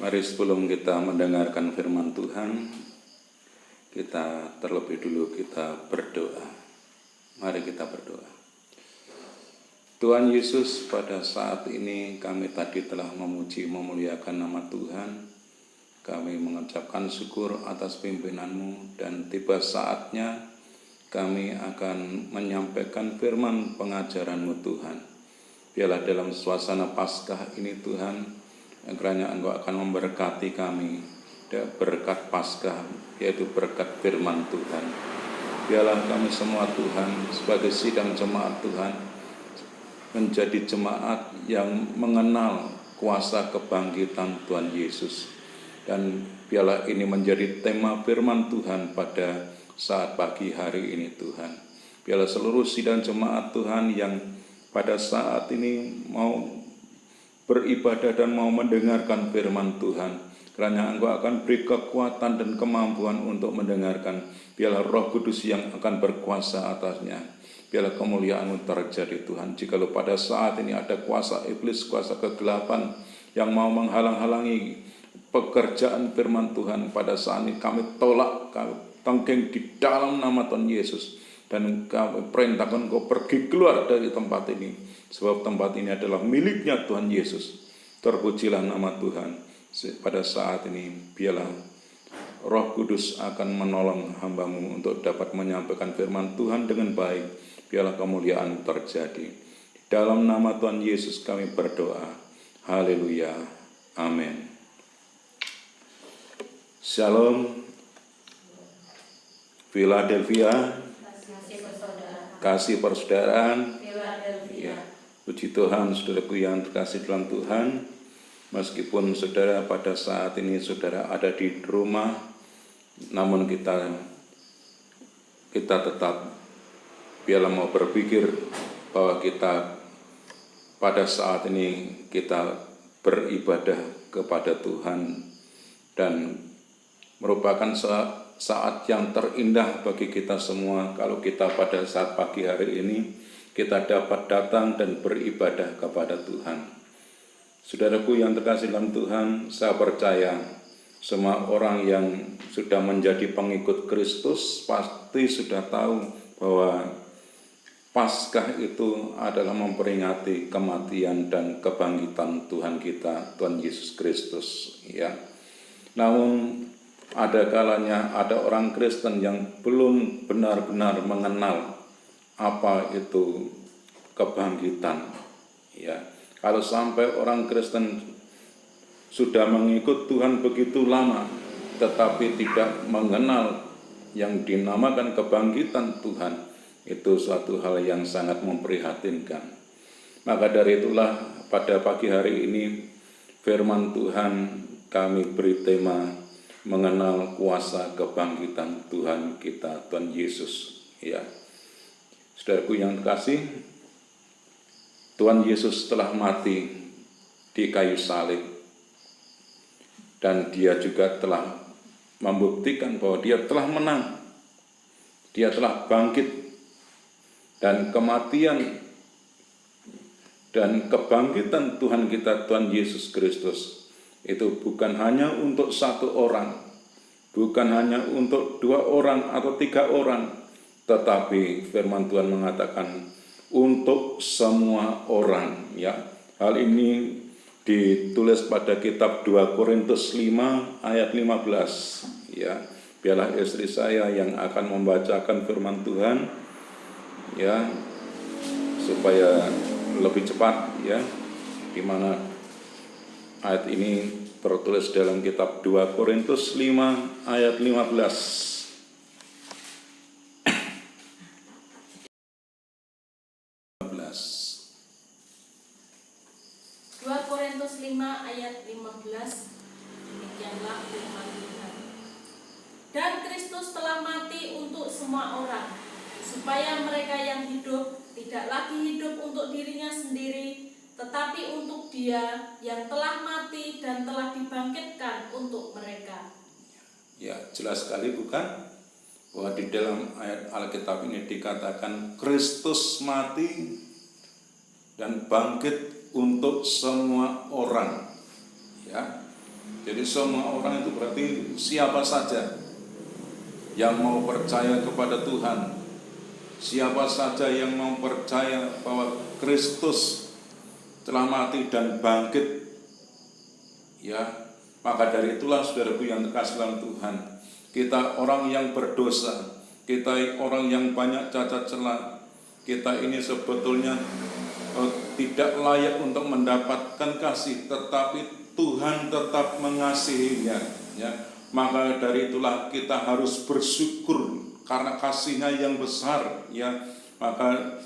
Mari sebelum kita mendengarkan firman Tuhan, kita terlebih dulu kita berdoa. Mari kita berdoa. Tuhan Yesus, pada saat ini kami tadi telah memuji memuliakan nama Tuhan. Kami mengucapkan syukur atas pimpinan-Mu dan tiba saatnya kami akan menyampaikan firman pengajaran-Mu Tuhan. Biarlah dalam suasana Paskah ini Tuhan, kiranya Engkau akan memberkati kami berkat Paskah, yaitu berkat firman Tuhan. Biarlah kami semua Tuhan sebagai sidang jemaat Tuhan menjadi jemaat yang mengenal kuasa kebangkitan Tuhan Yesus. Dan biarlah ini menjadi tema firman Tuhan pada saat pagi hari ini Tuhan. Biarlah seluruh sidang jemaat Tuhan yang pada saat ini mau beribadah dan mau mendengarkan firman Tuhan, kiranya Engkau akan beri kekuatan dan kemampuan untuk mendengarkan. Biarlah Roh Kudus yang akan berkuasa atasnya. Biarlah kemuliaan-Mu terjadi Tuhan. Jikalau pada saat ini ada kuasa iblis, kuasa kegelapan yang mau menghalang-halangi pekerjaan firman Tuhan, pada saat ini kami tolak, kami tengking di dalam nama Tuhan Yesus. Dan kami perintahkan Engkau pergi keluar dari tempat ini, sebab tempat ini adalah miliknya Tuhan Yesus. Terpujilah nama Tuhan. Pada saat ini biarlah Roh Kudus akan menolong hamba-Mu untuk dapat menyampaikan firman Tuhan dengan baik. Biarlah kemuliaan terjadi. Di dalam nama Tuhan Yesus kami berdoa. Haleluya. Amin. Shalom. Philadelphia. Kasih persaudaraan. Ya, puji Tuhan, saudaraku yang terkasih dalam Tuhan. Meskipun saudara pada saat ini saudara ada di rumah, namun kita tetap biarlah mau berpikir bahwa kita pada saat ini kita beribadah kepada Tuhan, dan merupakan saat yang terindah bagi kita semua kalau kita pada saat pagi hari ini kita dapat datang dan beribadah kepada Tuhan. Saudaraku yang terkasih dalam Tuhan, saya percaya semua orang yang sudah menjadi pengikut Kristus pasti sudah tahu bahwa Paskah itu adalah memperingati kematian dan kebangkitan Tuhan kita, Tuhan Yesus Kristus. Ya. Namun ada kalanya ada orang Kristen yang belum benar-benar mengenal apa itu kebangkitan. Ya, kalau sampai orang Kristen sudah mengikut Tuhan begitu lama, tetapi tidak mengenal yang dinamakan kebangkitan Tuhan, itu suatu hal yang sangat memprihatinkan. Maka dari itulah pada pagi hari ini firman Tuhan kami beri tema mengenal kuasa kebangkitan Tuhan kita, Tuhan Yesus. Ya, saudaraku yang terkasih, Tuhan Yesus telah mati di kayu salib, dan Dia juga telah membuktikan bahwa Dia telah menang, Dia telah bangkit, dan kematian dan kebangkitan Tuhan kita, Tuhan Yesus Kristus, itu bukan hanya untuk satu orang, bukan hanya untuk 2 orang atau 3 orang, tetapi firman Tuhan mengatakan untuk semua orang. Ya, hal ini ditulis pada kitab 2 Korintus 5 ayat 15. Ya, biarlah istri saya yang akan membacakan firman Tuhan, ya, supaya lebih cepat, ya, di mana ayat ini tertulis dalam kitab 2 Korintus 5 ayat 15. 2 Korintus 5 ayat 15. Demikianlah firman Tuhan. Dan Kristus telah mati untuk semua orang, supaya mereka yang hidup tidak lagi hidup untuk dirinya sendiri, tetapi untuk Dia yang telah mati dan telah dibangkitkan untuk mereka. Ya, jelas sekali bukan? Bahwa di dalam ayat Alkitab ini dikatakan Kristus mati dan bangkit untuk semua orang. Ya, Jadi semua orang itu berarti siapa saja yang mau percaya kepada Tuhan, siapa saja yang mau percaya bahwa Kristus telah mati dan bangkit, ya, maka dari itulah saudaraku yang terkasih dalam Tuhan, kita orang yang berdosa, kita orang yang banyak cacat celah, kita ini sebetulnya tidak layak untuk mendapatkan kasih, tetapi Tuhan tetap mengasihinya, ya. Maka dari itulah kita harus bersyukur karena kasih-Nya yang besar, ya. Maka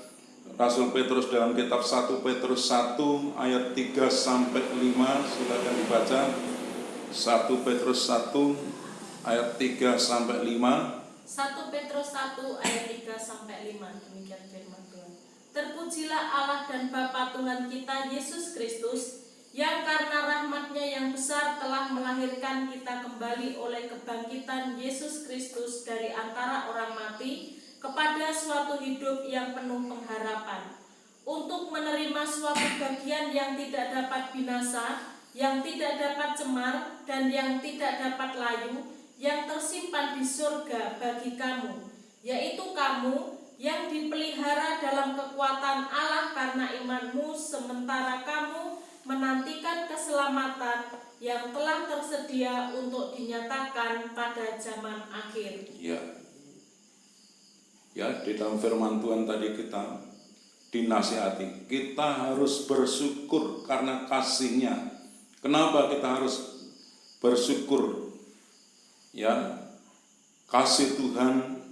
Rasul Petrus dalam kitab 1 Petrus 1 ayat 3 sampai 5, silakan dibaca. 1 Petrus 1 ayat 3 sampai 5. 1 Petrus 1 ayat 3 sampai 5, demikian firman Tuhan. Terpujilah Allah dan Bapa Tuhan kita Yesus Kristus, yang karena rahmat-Nya yang besar telah melahirkan kita kembali oleh kebangkitan Yesus Kristus dari antara orang mati kepada suatu hidup yang penuh pengharapan, untuk menerima suatu bagian yang tidak dapat binasa, yang tidak dapat cemar, dan yang tidak dapat layu, yang tersimpan di surga bagi kamu, yaitu kamu yang dipelihara dalam kekuatan Allah karena imanmu, sementara kamu menantikan keselamatan yang telah tersedia untuk dinyatakan pada zaman akhir. Ya, di dalam firman Tuhan tadi kita dinasihati, kita harus bersyukur karena kasih-Nya. Kenapa kita harus bersyukur? Ya, kasih Tuhan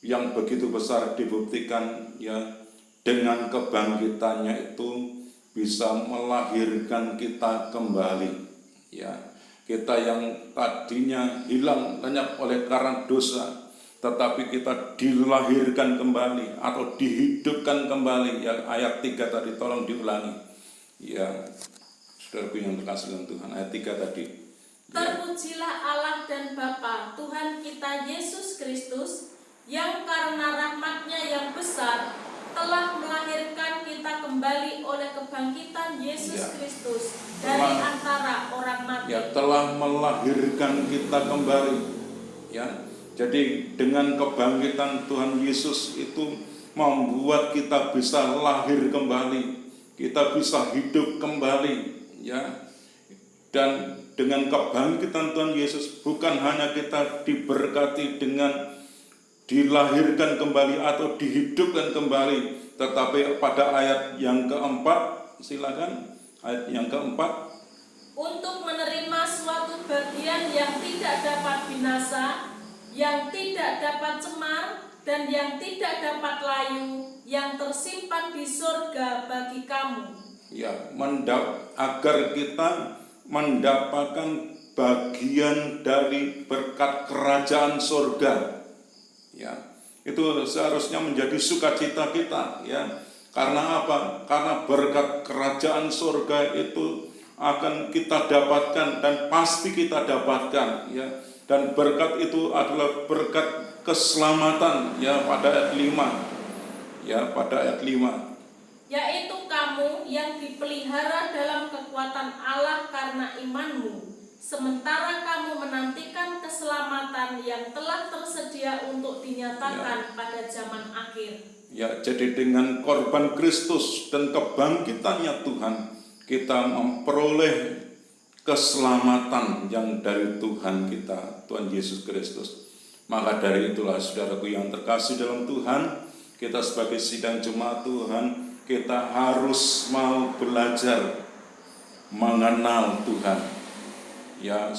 yang begitu besar dibuktikan, ya, dengan kebangkitannya itu bisa melahirkan kita kembali, ya. Kita yang tadinya hilang lenyap oleh karena dosa, tetapi kita dilahirkan kembali atau dihidupkan kembali, ya. Ayat 3 tadi tolong diulangi, ya, saudaraku yang terkasih dalam Tuhan. Ayat 3 tadi, terpujilah Allah dan Bapa Tuhan kita Yesus Kristus, yang karena rahmat-Nya yang besar telah melahirkan kita kembali oleh kebangkitan Yesus Kristus dari antara orang mati. Ya, telah melahirkan kita kembali, ya. Jadi dengan kebangkitan Tuhan Yesus itu membuat kita bisa lahir kembali, kita bisa hidup kembali, ya. Dan dengan kebangkitan Tuhan Yesus bukan hanya kita diberkati dengan dilahirkan kembali atau dihidupkan kembali, tetapi pada ayat yang keempat, silakan, ayat yang keempat, untuk menerima suatu bagian yang tidak dapat binasa, yang tidak dapat cemar, dan yang tidak dapat layu, yang tersimpan di surga bagi kamu. Ya, agar kita mendapatkan bagian dari berkat kerajaan surga. Ya, itu seharusnya menjadi sukacita kita, ya. Karena apa? Karena berkat kerajaan surga itu akan kita dapatkan dan pasti kita dapatkan, ya. Dan berkat itu adalah berkat keselamatan, ya, pada ayat 5. Ya, pada ayat 5. Yaitu kamu yang dipelihara dalam kekuatan Allah karena imanmu, sementara kamu menantikan keselamatan yang telah tersedia untuk dinyatakan pada zaman akhir. Ya, jadi dengan korban Kristus dan kebangkitannya Tuhan, kita memperoleh keselamatan yang dari Tuhan kita, Tuhan Yesus Kristus. Maka dari itulah saudaraku yang terkasih dalam Tuhan, kita sebagai sidang jemaat Tuhan, kita harus mau belajar mengenal Tuhan. Ya,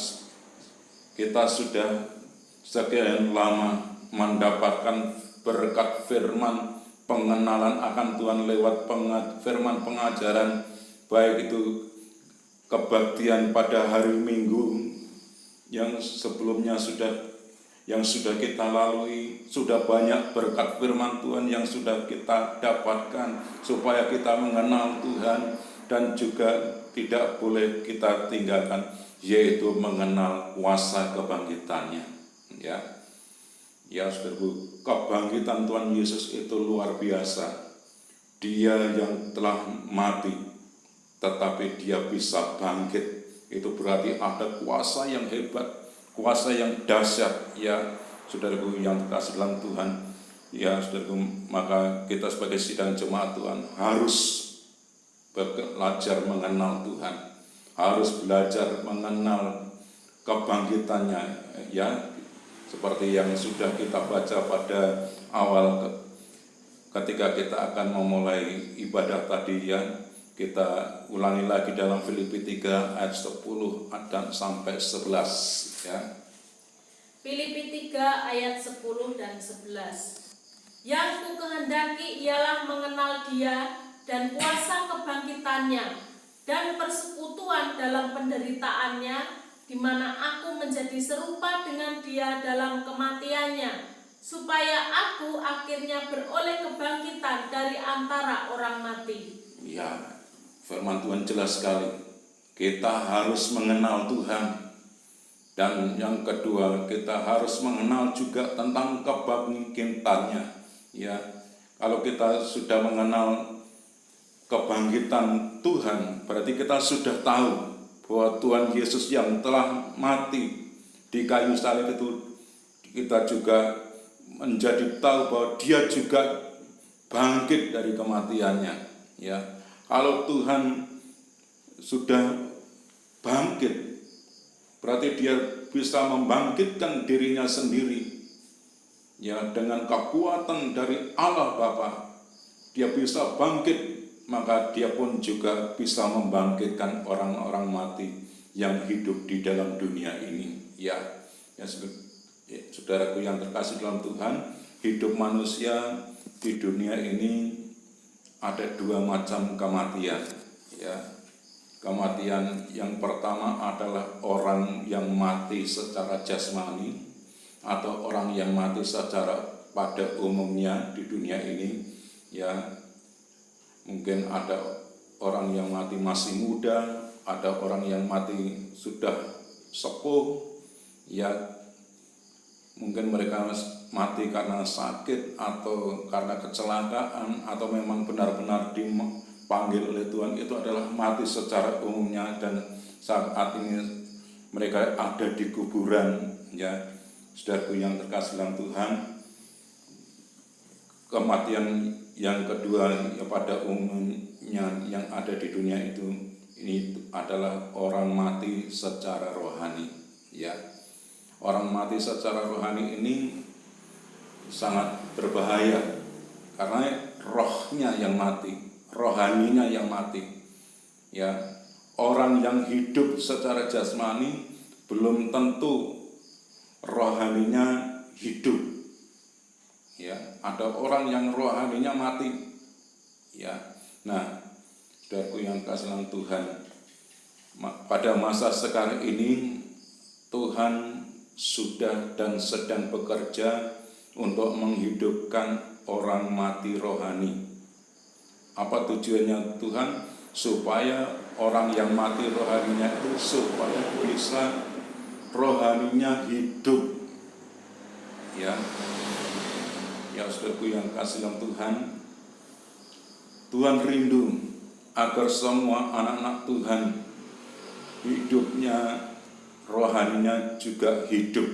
kita sudah sekian lama mendapatkan berkat firman, pengenalan akan Tuhan lewat firman pengajaran, baik itu kebaktian pada hari Minggu yang sebelumnya yang sudah kita lalui, sudah banyak berkat firman Tuhan yang sudah kita dapatkan supaya kita mengenal Tuhan, dan juga tidak boleh kita tinggalkan, yaitu mengenal kuasa kebangkitannya, ya. Ya, saudaraku, kebangkitan Tuhan Yesus itu luar biasa. Dia yang telah mati, tetapi dia bisa bangkit Itu berarti ada kuasa yang hebat, kuasa yang dahsyat. Ya, saudaraku yang terkasih dalam Tuhan, ya saudaraku, maka kita sebagai sidang jemaat Tuhan harus belajar mengenal Tuhan, harus belajar mengenal kebangkitannya, ya, seperti yang sudah kita baca pada awal ketika kita akan memulai ibadah tadi, ya. Kita ulangi lagi dalam Filipi 3 ayat 10 dan sampai 11, ya. Filipi 3 ayat 10 dan 11. Yang ku kehendaki ialah mengenal Dia dan kuasa kebangkitannya dan persekutuan dalam penderitaannya, di mana aku menjadi serupa dengan Dia dalam kematiannya, supaya aku akhirnya beroleh kebangkitan dari antara orang mati. Ya, firman Tuhan jelas sekali. Kita harus mengenal Tuhan. Dan yang kedua, kita harus mengenal juga tentang kebangkitannya. Ya, kalau kita sudah mengenal kebangkitan Tuhan, berarti kita sudah tahu bahwa Tuhan Yesus yang telah mati di kayu salib itu, kita juga menjadi tahu bahwa Dia juga bangkit dari kematiannya. Ya, kalau Tuhan sudah bangkit, berarti Dia bisa membangkitkan dirinya sendiri. Ya, dengan kekuatan dari Allah Bapa, Dia bisa bangkit, maka Dia pun juga bisa membangkitkan orang-orang mati yang hidup di dalam dunia ini. Ya, saudaraku yang terkasih dalam Tuhan, hidup manusia di dunia ini ada dua macam kematian. Ya, kematian yang pertama adalah orang yang mati secara jasmani atau orang yang mati secara pada umumnya di dunia ini. Ya, mungkin ada orang yang mati masih muda, ada orang yang mati sudah sepuh. Ya, mungkin mereka mati karena sakit atau karena kecelakaan atau memang benar-benar dipanggil oleh Tuhan. Itu adalah mati secara umumnya, dan saat ini mereka ada di kuburan. Ya, saudaraku yang terkasih dalam Tuhan, kematian yang kedua ya pada umumnya yang ada di dunia ini adalah orang mati secara rohani. Ya, orang mati secara rohani ini sangat berbahaya karena rohnya yang mati, rohaninya yang mati. Ya, orang yang hidup secara jasmani belum tentu rohaninya hidup. Ya, ada orang yang rohaninya mati. Ya, nah, saudaraku yang kasih dalam Tuhan, pada masa sekarang ini Tuhan sudah dan sedang bekerja untuk menghidupkan orang mati rohani. Apa tujuannya Tuhan? Supaya orang yang mati rohaninya itu supaya bisa rohaninya hidup. Ya, ya saudaraku yang kasih dalam Tuhan, Tuhan rindu agar semua anak-anak Tuhan hidupnya, rohaninya juga hidup.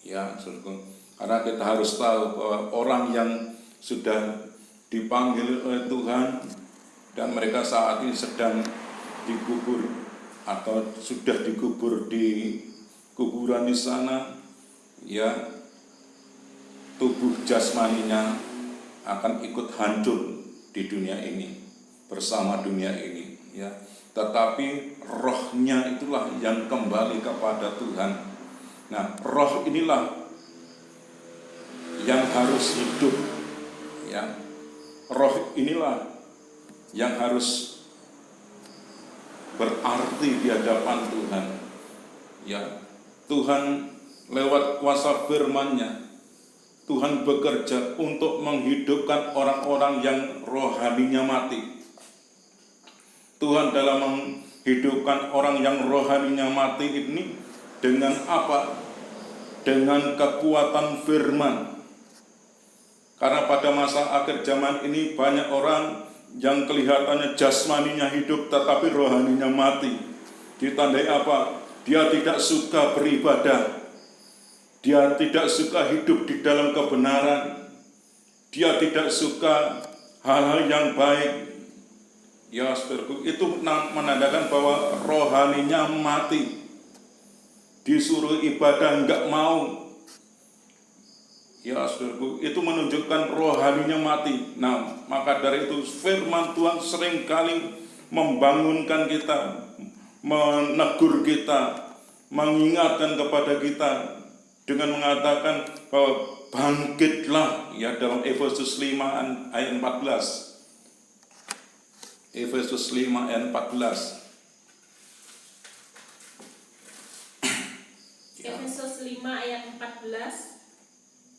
Ya, saudaraku, karena kita harus tahu bahwa orang yang sudah dipanggil oleh Tuhan dan mereka saat ini sedang dikubur atau sudah dikubur di kuburan di sana, ya, tubuh jasmaninya akan ikut hancur di dunia ini bersama dunia ini. Ya, tetapi rohnya itulah yang kembali kepada Tuhan. Nah, roh inilah yang harus hidup. Ya, roh inilah yang harus berarti di hadapan Tuhan. Ya, Tuhan lewat kuasa firman-Nya, Tuhan bekerja untuk menghidupkan orang-orang yang rohaninya mati. Tuhan dalam menghidupkan orang yang rohaninya mati ini dengan apa? Dengan kekuatan firman. Karena pada masa akhir zaman ini banyak orang yang kelihatannya jasmaninya hidup tetapi rohaninya mati. Ditandai apa? Dia tidak suka beribadah. Dia tidak suka hidup di dalam kebenaran. Dia tidak suka hal-hal yang baik. Ya saudaraku, itu menandakan bahwa rohaninya mati. Disuruh ibadah enggak mau. Ya saudaraku, itu menunjukkan rohaninya mati. Nah, maka dari itu firman Tuhan seringkali membangunkan kita, menegur kita, mengingatkan kepada kita dengan mengatakan bahwa bangkitlah, ya, dalam Efesus 5 ayat 14. Efesus 5 ayat 14. Efesus 5 ayat 14.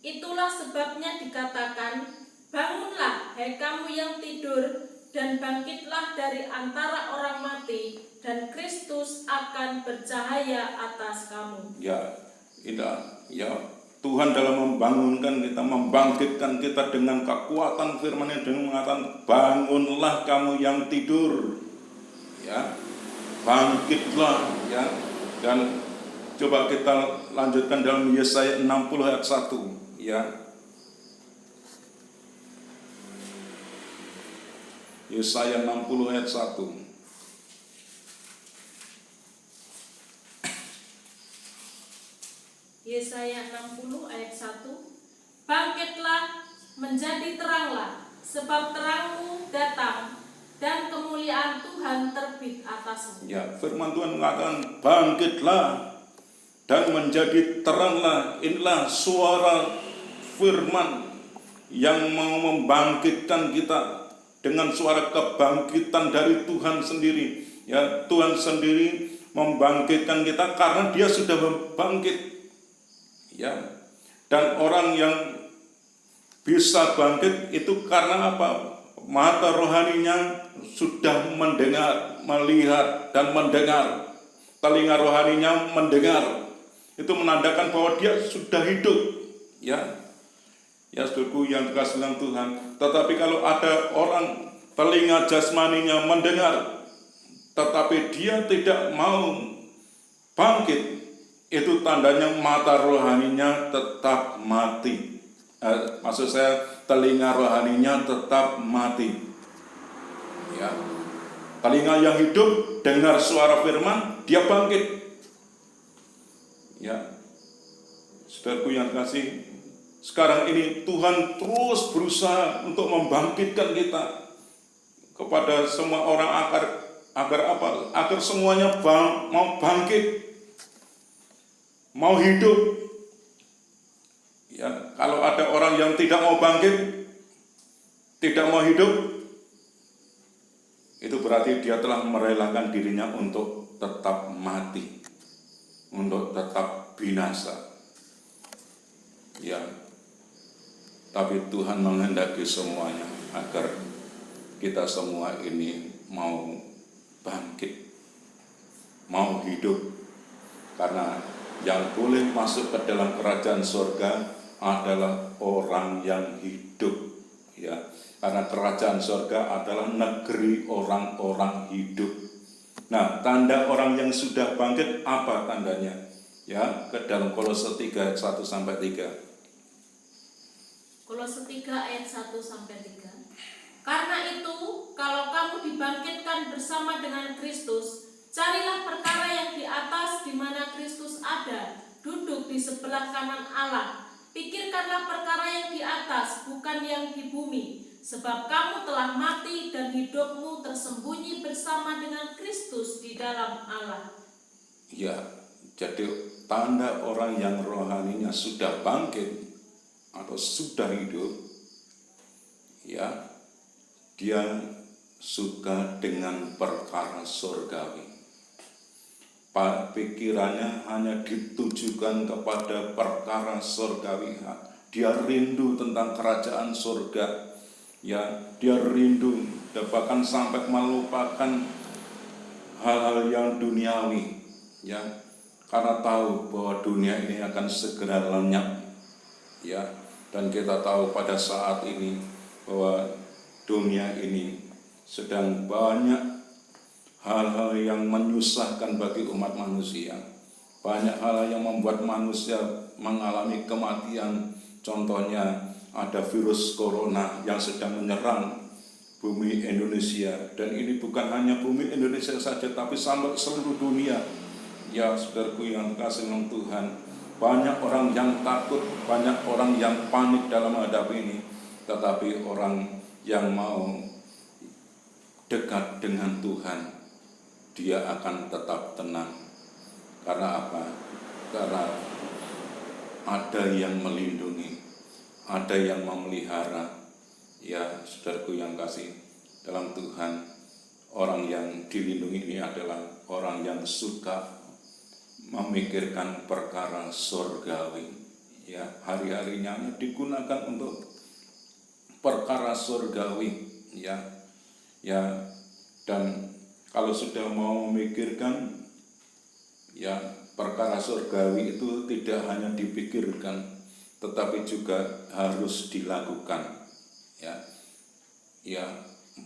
Itulah sebabnya dikatakan, bangunlah hai kamu yang tidur, dan bangkitlah dari antara orang mati, dan Kristus akan bercahaya atas kamu. Ya, indah. Ya, Tuhan dalam membangunkan kita, membangkitkan kita dengan kekuatan firman-Nya, dengan mengatakan, bangunlah kamu yang tidur. Ya, bangkitlah, ya. Dan coba kita lanjutkan dalam Yesaya 60 ayat 1, ya. Yesaya 60 ayat 1. Yesaya 60 ayat 1. Bangkitlah, menjadi teranglah, sebab terangmu datang, dan kemuliaan Tuhan terbit atasmu. Ya, firman Tuhan mengatakan, bangkitlah dan menjadi teranglah. Inilah suara firman yang mau membangkitkan kita dengan suara kebangkitan dari Tuhan sendiri. Ya, Tuhan sendiri membangkitkan kita karena Dia sudah bangkit. Ya, dan orang yang bisa bangkit itu karena apa? Mata rohaninya sudah mendengar, melihat dan mendengar. Telinga rohaninya mendengar. Itu menandakan bahwa dia sudah hidup. Ya, ya saudaraku yang dikasihi dalam Tuhan. Tetapi kalau ada orang telinga jasmaninya mendengar, tetapi dia tidak mau bangkit, itu tandanya mata rohaninya tetap mati. Maksud saya, telinga rohaninya tetap mati. Ya, telinga yang hidup dengar suara firman, dia bangkit. Ya, saudaraku yang kasih, sekarang ini Tuhan terus berusaha untuk membangkitkan kita kepada semua orang agar apa? Agar semuanya mau bangkit, mau hidup. Ya, kalau ada orang yang tidak mau bangkit, tidak mau hidup, itu berarti dia telah merelakan dirinya untuk tetap mati, untuk tetap binasa. Ya, tapi Tuhan menghendaki semuanya agar kita semua ini mau bangkit, mau hidup, karena yang boleh masuk ke dalam kerajaan surga adalah orang yang hidup, ya. Karena kerajaan surga adalah negeri orang-orang hidup. Nah, tanda orang yang sudah bangkit apa tandanya? Ya, ke dalam Kolose 3 ayat 1 sampai 3. Kolose 3 ayat 1 sampai 3. Karena itu, kalau kamu dibangkitkan bersama dengan Kristus, carilah perkara yang di atas, di mana Kristus ada, duduk di sebelah kanan Allah. Pikirkanlah perkara yang di atas, bukan yang di bumi. Sebab kamu telah mati dan hidupmu tersembunyi bersama dengan Kristus di dalam Allah. Ya, jadi tanda orang yang rohaninya sudah bangkit atau sudah hidup, ya, dia suka dengan perkara surgawi. Pikirannya hanya ditujukan kepada perkara surgawi. Dia rindu tentang kerajaan surga. Ya, dia rindu, bahkan sampai melupakan hal-hal yang duniawi. Ya, karena tahu bahwa dunia ini akan segera lenyap. Ya, dan kita tahu pada saat ini bahwa dunia ini sedang banyak hal-hal yang menyusahkan bagi umat manusia. Banyak hal yang membuat manusia mengalami kematian. Contohnya ada virus corona yang sedang menyerang bumi Indonesia. Dan ini bukan hanya bumi Indonesia saja, tapi sampai seluruh dunia. Ya saudaraku yang kasih dalam Tuhan, banyak orang yang takut, banyak orang yang panik dalam menghadapi ini. Tetapi orang yang mau dekat dengan Tuhan, dia akan tetap tenang. Karena apa? Karena ada yang melindungi, ada yang memelihara. Ya saudaraku yang kasih dalam Tuhan, orang yang dilindungi ini adalah orang yang suka memikirkan perkara surgawi. Ya, hari-harinya digunakan untuk perkara surgawi. Ya, dan kalau sudah mau memikirkan ya perkara surgawi itu tidak hanya dipikirkan, tetapi juga harus dilakukan. Ya,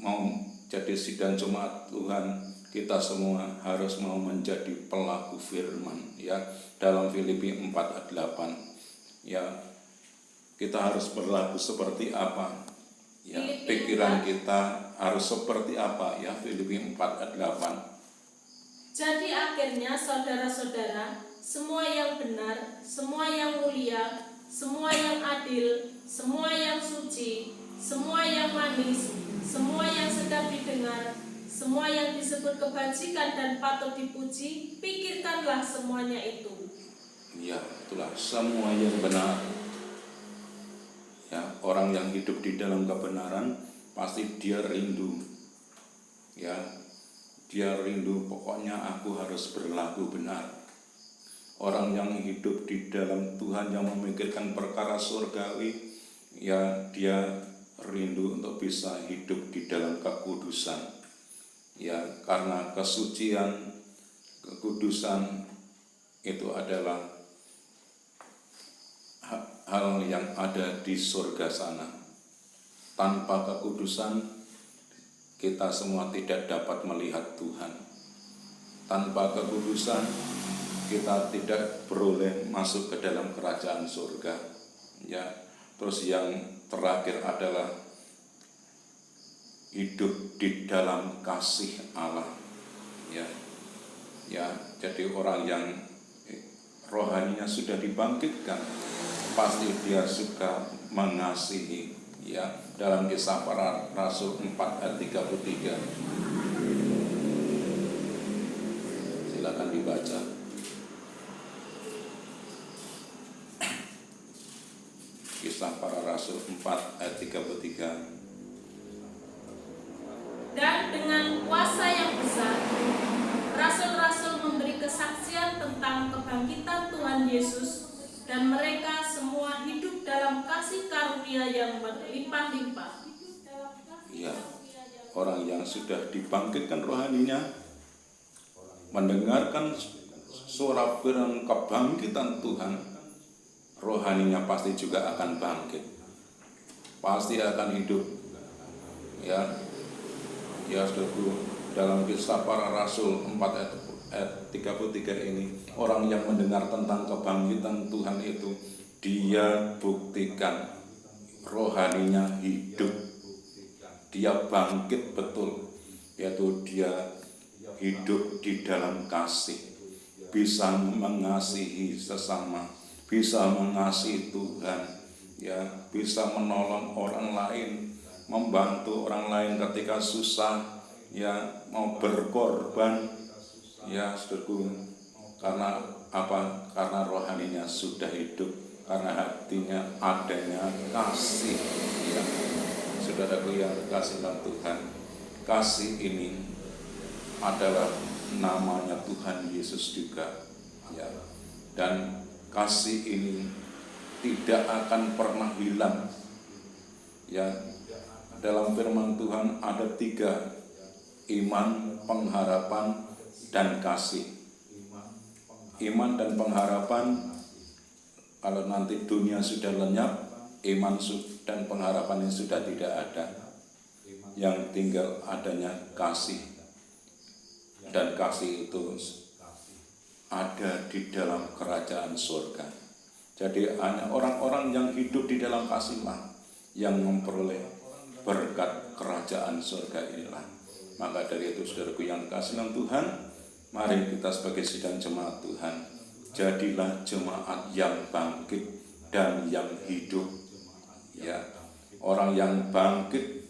mau jadi sidang jemaat Tuhan, kita semua harus mau menjadi pelaku firman. Ya, dalam Filipi 4 ayat 8. Ya, kita harus berlaku seperti apa? Ya, pikiran kita harus seperti apa? Ya, Filipi 4 ayat 8. Jadi akhirnya saudara-saudara, semua yang benar, semua yang mulia, semua yang adil, semua yang suci, semua yang manis, semua yang sedap didengar, semua yang disebut kebajikan dan patut dipuji, pikirkanlah semuanya itu. Ya, itulah semua yang benar. Ya, orang yang hidup di dalam kebenaran pasti dia rindu. Ya, dia rindu, pokoknya aku harus berlaku benar. Orang yang hidup di dalam Tuhan, yang memikirkan perkara surgawi, ya dia rindu untuk bisa hidup di dalam kekudusan. Ya, karena kesucian, kekudusan itu adalah hal yang ada di surga sana. Tanpa kekudusan, kita semua tidak dapat melihat Tuhan. Tanpa kekudusan, kita tidak beroleh masuk ke dalam kerajaan surga. Ya, terus yang terakhir adalah hidup di dalam kasih Allah. Ya, jadi orang yang rohaninya sudah dibangkitkan, pasti dia suka mengasihi. Ya, dalam Kisah Para Rasul 4 ayat 33. Silakan dibaca. Kisah Para Rasul 4 ayat 33. Dan dengan kuasa yang besar, rasul-rasul memberi kesaksian tentang kebangkitan Tuhan Yesus, dan mereka semua hidup dalam kasih karunia yang berlimpah-limpah. Ya, orang yang sudah dibangkitkan rohaninya, mendengarkan suara firman kebangkitan Tuhan, rohaninya pasti juga akan bangkit, pasti akan hidup. Ya, saudaraku, dalam Kisah Para Rasul 4 ayat 33 ini, orang yang mendengar tentang kebangkitan Tuhan itu, dia buktikan rohaninya hidup, dia bangkit betul, yaitu dia hidup di dalam kasih, bisa mengasihi sesama, bisa mengasihi Tuhan, ya, bisa menolong orang lain, membantu orang lain ketika susah, ya, mau berkorban. Ya, saudaraku, karena apa? Karena rohaninya sudah hidup, karena hatinya adanya kasih. Ya, saudaraku yang kasih dalam Tuhan, kasih ini adalah namanya Tuhan Yesus juga. Ya, dan kasih ini tidak akan pernah hilang. Ya, dalam firman Tuhan ada 3: iman, pengharapan, dan kasih. Iman dan pengharapan, kalau nanti dunia sudah lenyap, iman dan pengharapan ini sudah tidak ada. Yang tinggal adanya kasih. dan kasih itu ada di dalam kerajaan surga. Jadi hanya orang-orang yang hidup di dalam kasihlah yang memperoleh berkat kerajaan surga inilah. Maka dari itu saudaraku yang dikasihi dalam Tuhan, mari kita sebagai sidang jemaat Tuhan, jadilah jemaat yang bangkit dan yang hidup. Ya, orang yang bangkit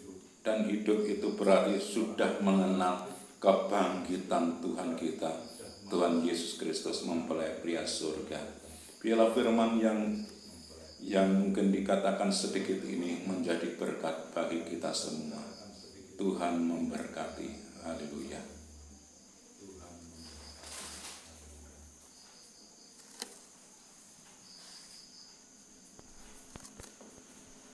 dan hidup itu berarti sudah mengenal kebangkitan Tuhan kita, Tuhan Yesus Kristus mempelai pria surga. Biarlah firman yang mungkin dikatakan sedikit ini menjadi berkat bagi kita semua. Tuhan memberkati. Haleluya.